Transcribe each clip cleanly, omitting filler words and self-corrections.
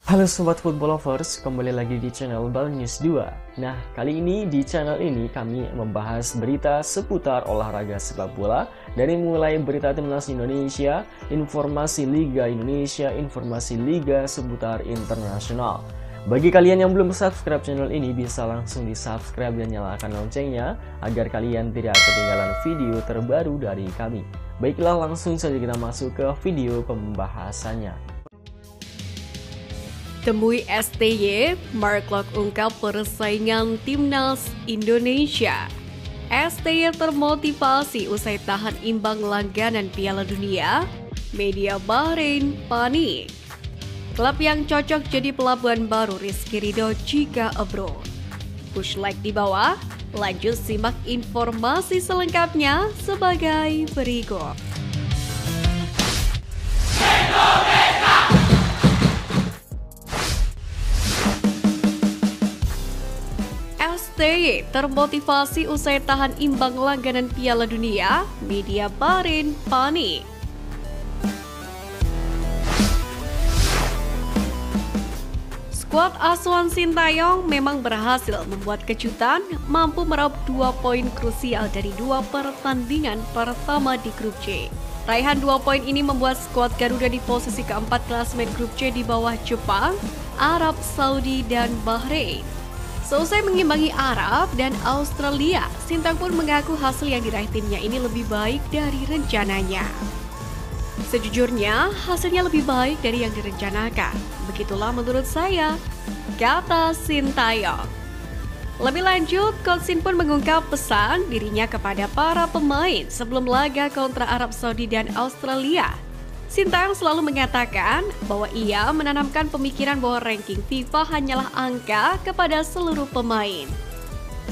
Halo Sobat Football Lovers, kembali lagi di channel Bal News 2. Nah, kali ini di channel ini kami membahas berita seputar olahraga sepak bola. Dari mulai berita timnas Indonesia, informasi Liga Indonesia, informasi Liga seputar internasional. Bagi kalian yang belum subscribe channel ini, bisa langsung di subscribe dan nyalakan loncengnya agar kalian tidak ketinggalan video terbaru dari kami. Baiklah, langsung saja kita masuk ke video pembahasannya. Temui STY, Mark Klok ungkap persaingan timnas Indonesia. STY termotivasi usai tahan imbang langganan Piala Dunia. Media Bahrain panik. Klub yang cocok jadi pelabuhan baru Rizky Ridho jika abroad. Push like di bawah. Lanjut simak informasi selengkapnya sebagai berikut. STY termotivasi usai tahan imbang langganan Piala Dunia, media Bahrain panik. Skuad asuhan Sintayong memang berhasil membuat kejutan, mampu meraup 2 poin krusial dari 2 pertandingan pertama di grup C. Raihan 2 poin ini membuat skuad Garuda di posisi keempat klasemen grup C di bawah Jepang, Arab Saudi, dan Bahrain. Seusai mengimbangi Arab dan Australia, Sintayong pun mengaku hasil yang diraih timnya ini lebih baik dari rencananya. Sejujurnya, hasilnya lebih baik dari yang direncanakan. Begitulah menurut saya, kata Sintayong. Lebih lanjut, Coach Sin pun mengungkap pesan dirinya kepada para pemain sebelum laga kontra Arab Saudi dan Australia. Sintayong selalu mengatakan bahwa ia menanamkan pemikiran bahwa ranking FIFA hanyalah angka kepada seluruh pemain.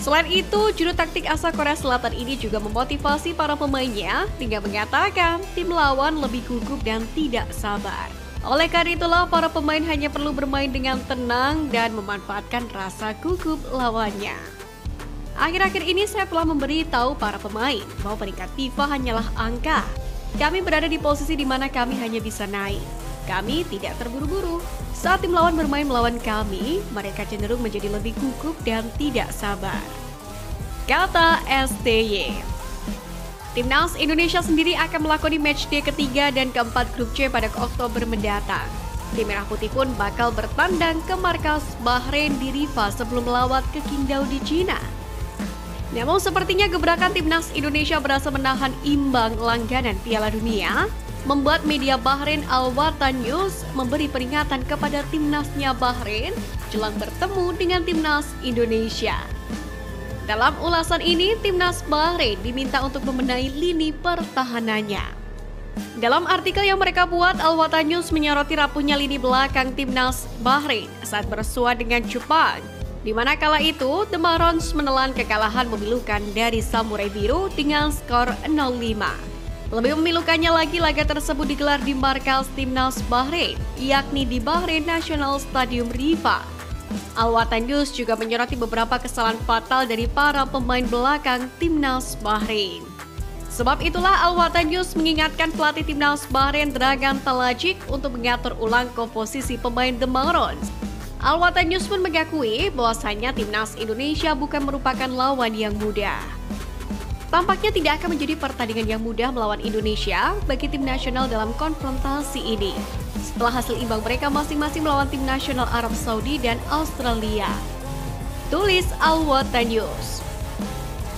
Selain itu, juru taktik asal Korea Selatan ini juga memotivasi para pemainnya dengan mengatakan tim lawan lebih gugup dan tidak sabar. Oleh karena itulah, para pemain hanya perlu bermain dengan tenang dan memanfaatkan rasa gugup lawannya. Akhir-akhir ini saya telah memberitahu para pemain bahwa peringkat FIFA hanyalah angka. Kami berada di posisi di mana kami hanya bisa naik. Kami tidak terburu-buru. Saat tim lawan bermain melawan kami, mereka cenderung menjadi lebih gugup dan tidak sabar, kata STY. Timnas Indonesia sendiri akan melakoni matchday ketiga dan keempat grup C pada Oktober mendatang. Tim Merah Putih pun bakal bertandang ke markas Bahrain di Rifa sebelum melawat ke Qingdao di Cina. Namun sepertinya gebrakan timnas Indonesia berhasil menahan imbang langganan Piala Dunia, membuat media Bahrain Al Watan News memberi peringatan kepada timnasnya Bahrain jelang bertemu dengan timnas Indonesia. Dalam ulasan ini, timnas Bahrain diminta untuk membenahi lini pertahanannya. Dalam artikel yang mereka buat, Al Watan News menyoroti rapuhnya lini belakang timnas Bahrain saat bersua dengan Jepang, di mana kala itu The Marons menelan kekalahan memilukan dari Samurai Biru dengan skor 0-5. Lebih memilukannya lagi, laga tersebut digelar di markas timnas Bahrain, yakni di Bahrain National Stadium Rifa. Al Watan News juga menyoroti beberapa kesalahan fatal dari para pemain belakang timnas Bahrain. Sebab itulah Al Watan News mengingatkan pelatih timnas Bahrain Dragan Talajic untuk mengatur ulang komposisi pemain The Marons. Al Watan News pun mengakui bahwasanya timnas Indonesia bukan merupakan lawan yang mudah. Tampaknya tidak akan menjadi pertandingan yang mudah melawan Indonesia bagi tim nasional dalam konfrontasi ini, setelah hasil imbang mereka masing-masing melawan tim nasional Arab Saudi dan Australia, tulis Al Watan News.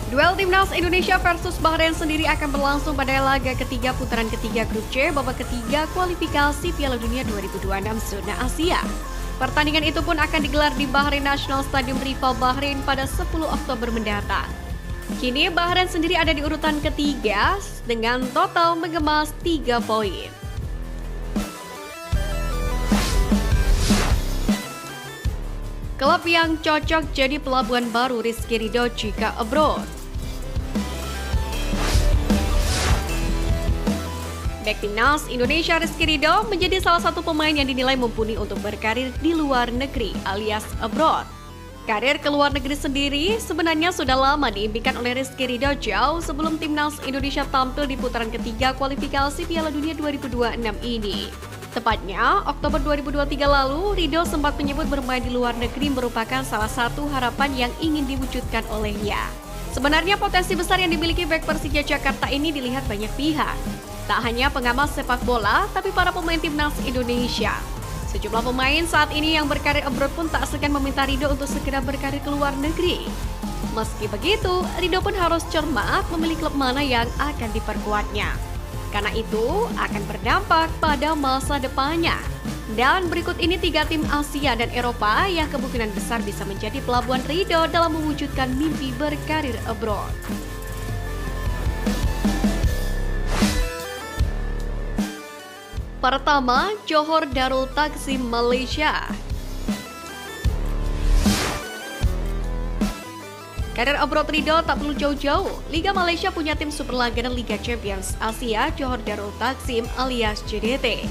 Duel timnas Indonesia versus Bahrain sendiri akan berlangsung pada laga ketiga putaran ketiga grup C babak ketiga kualifikasi Piala Dunia 2026 zona Asia. Pertandingan itu pun akan digelar di Bahrain National Stadium Rifa, Bahrain pada 10 Oktober mendatang. Kini Bahrain sendiri ada di urutan ketiga dengan total mengemas 3 poin. Klub yang cocok jadi pelabuhan baru Rizky Ridho jika abroad. Bek timnas Indonesia Rizky Ridho menjadi salah satu pemain yang dinilai mumpuni untuk berkarir di luar negeri alias abroad. Karir ke luar negeri sendiri sebenarnya sudah lama diimpikan oleh Rizky Ridho jauh sebelum timnas Indonesia tampil di putaran ketiga kualifikasi Piala Dunia 2026 ini. Tepatnya, Oktober 2023 lalu, Ridho sempat menyebut bermain di luar negeri merupakan salah satu harapan yang ingin diwujudkan olehnya. Sebenarnya potensi besar yang dimiliki bek Persija Jakarta ini dilihat banyak pihak. Tak hanya pengamat sepak bola, tapi para pemain timnas Indonesia. Sejumlah pemain saat ini yang berkarir abroad pun tak segan meminta Ridho untuk segera berkarir ke luar negeri. Meski begitu, Ridho pun harus cermat memilih klub mana yang akan diperkuatnya. Karena itu akan berdampak pada masa depannya. Dan berikut ini 3 tim Asia dan Eropa yang kemungkinan besar bisa menjadi pelabuhan Ridho dalam mewujudkan mimpi berkarir abroad. Pertama, Johor Darul Takzim Malaysia. Karir abroad Ridho tak perlu jauh-jauh. Liga Malaysia punya tim super langganan Liga Champions Asia Johor Darul Takzim alias JDT.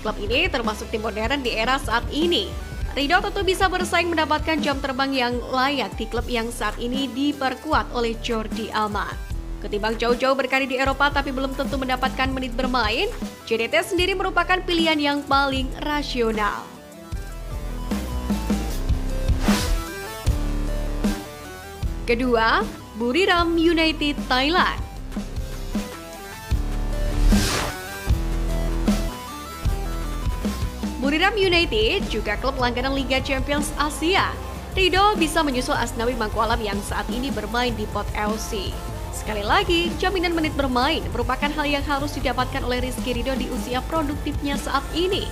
Klub ini termasuk tim modern di era saat ini. Ridho tentu bisa bersaing mendapatkan jam terbang yang layak di klub yang saat ini diperkuat oleh Jordi Amat. Ketimbang jauh-jauh berkarir di Eropa tapi belum tentu mendapatkan menit bermain, JDT sendiri merupakan pilihan yang paling rasional. Kedua, Buriram United Thailand. Buriram United juga klub langganan Liga Champions Asia. Ridho bisa menyusul Asnawi Mangkualam yang saat ini bermain di Port FC. Sekali lagi, jaminan menit bermain merupakan hal yang harus didapatkan oleh Rizky Ridho di usia produktifnya saat ini.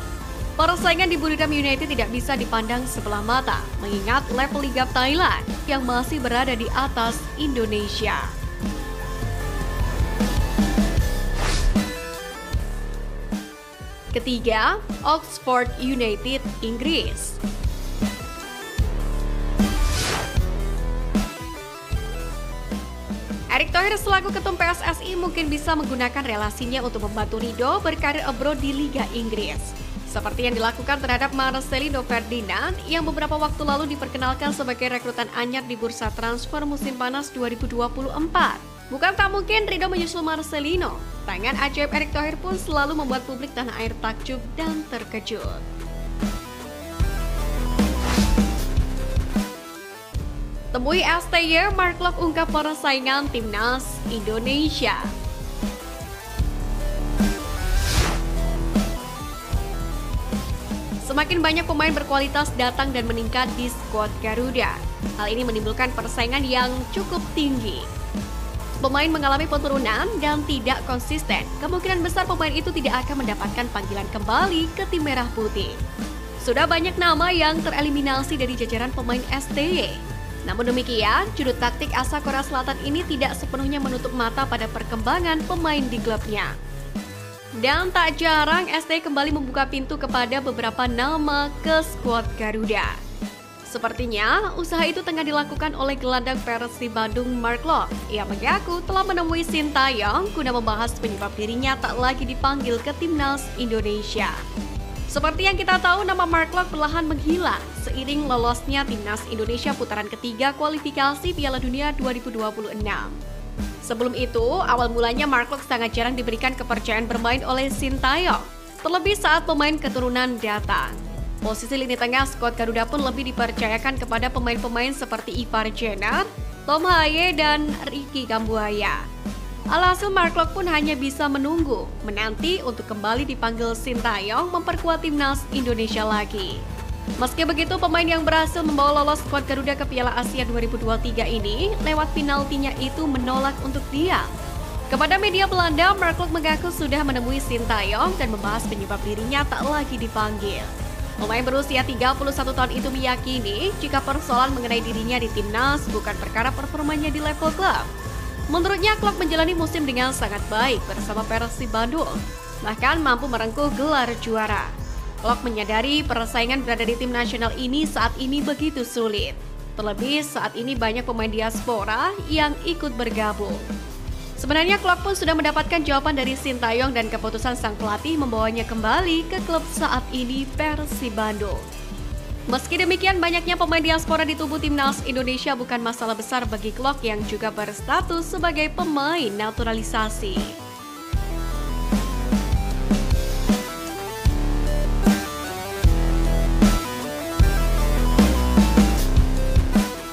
Persaingan di Buriram United tidak bisa dipandang sebelah mata, mengingat level Liga Thailand yang masih berada di atas Indonesia. Ketiga, Oxford United Inggris. Erick Thohir selaku ketum PSSI mungkin bisa menggunakan relasinya untuk membantu Ridho berkarir abroad di Liga Inggris. Seperti yang dilakukan terhadap Marcelino Ferdinand yang beberapa waktu lalu diperkenalkan sebagai rekrutan anyar di bursa transfer musim panas 2024. Bukan tak mungkin Ridho menyusul Marcelino. Tangan ajaib Erick Thohir pun selalu membuat publik tanah air takjub dan terkejut. Temui STY, Mark Locke ungkap persaingan timnas Indonesia. Semakin banyak pemain berkualitas datang dan meningkat di skuad Garuda. Hal ini menimbulkan persaingan yang cukup tinggi. Pemain mengalami penurunan dan tidak konsisten. Kemungkinan besar pemain itu tidak akan mendapatkan panggilan kembali ke tim merah putih. Sudah banyak nama yang tereliminasi dari jajaran pemain STY. Namun demikian, jurut taktik asal Korea Selatan ini tidak sepenuhnya menutup mata pada perkembangan pemain di klubnya. Dan tak jarang STY kembali membuka pintu kepada beberapa nama ke skuad Garuda. Sepertinya, usaha itu tengah dilakukan oleh gelandang Persib Bandung Mark Locke. Ia mengaku telah menemui Sintayong guna membahas penyebab dirinya tak lagi dipanggil ke timnas Indonesia. Seperti yang kita tahu, nama Mark Locke perlahan menghilang seiring lolosnya timnas Indonesia putaran ketiga kualifikasi Piala Dunia 2026. Sebelum itu, awal mulanya Mark Locke sangat jarang diberikan kepercayaan bermain oleh Sintayong, terlebih saat pemain keturunan datang. Posisi lini tengah skuad Garuda pun lebih dipercayakan kepada pemain-pemain seperti Ivar Jenner, Tom Haye, dan Ricky Kambuaya. Alhasil Mark Locke pun hanya bisa menanti untuk kembali dipanggil Sintayong memperkuat timnas Indonesia lagi. Meski begitu, pemain yang berhasil membawa lolos skuad Garuda ke Piala Asia 2023 ini lewat penaltinya itu menolak untuk diam. Kepada media Belanda, Mark Locke mengaku sudah menemui Sintayong dan membahas penyebab dirinya tak lagi dipanggil. Pemain berusia 31 tahun itu meyakini jika persoalan mengenai dirinya di timnas bukan perkara performanya di level klub. Menurutnya, Locke menjalani musim dengan sangat baik bersama Persib Bandung, bahkan mampu merengkuh gelar juara. Locke menyadari persaingan berada di tim nasional ini saat ini begitu sulit. Terlebih saat ini banyak pemain diaspora yang ikut bergabung. Sebenarnya Locke pun sudah mendapatkan jawaban dari Sintayong dan keputusan sang pelatih membawanya kembali ke klub saat ini Persib Bandung. Meski demikian, banyaknya pemain diaspora di tubuh timnas Indonesia bukan masalah besar bagi Locke yang juga berstatus sebagai pemain naturalisasi.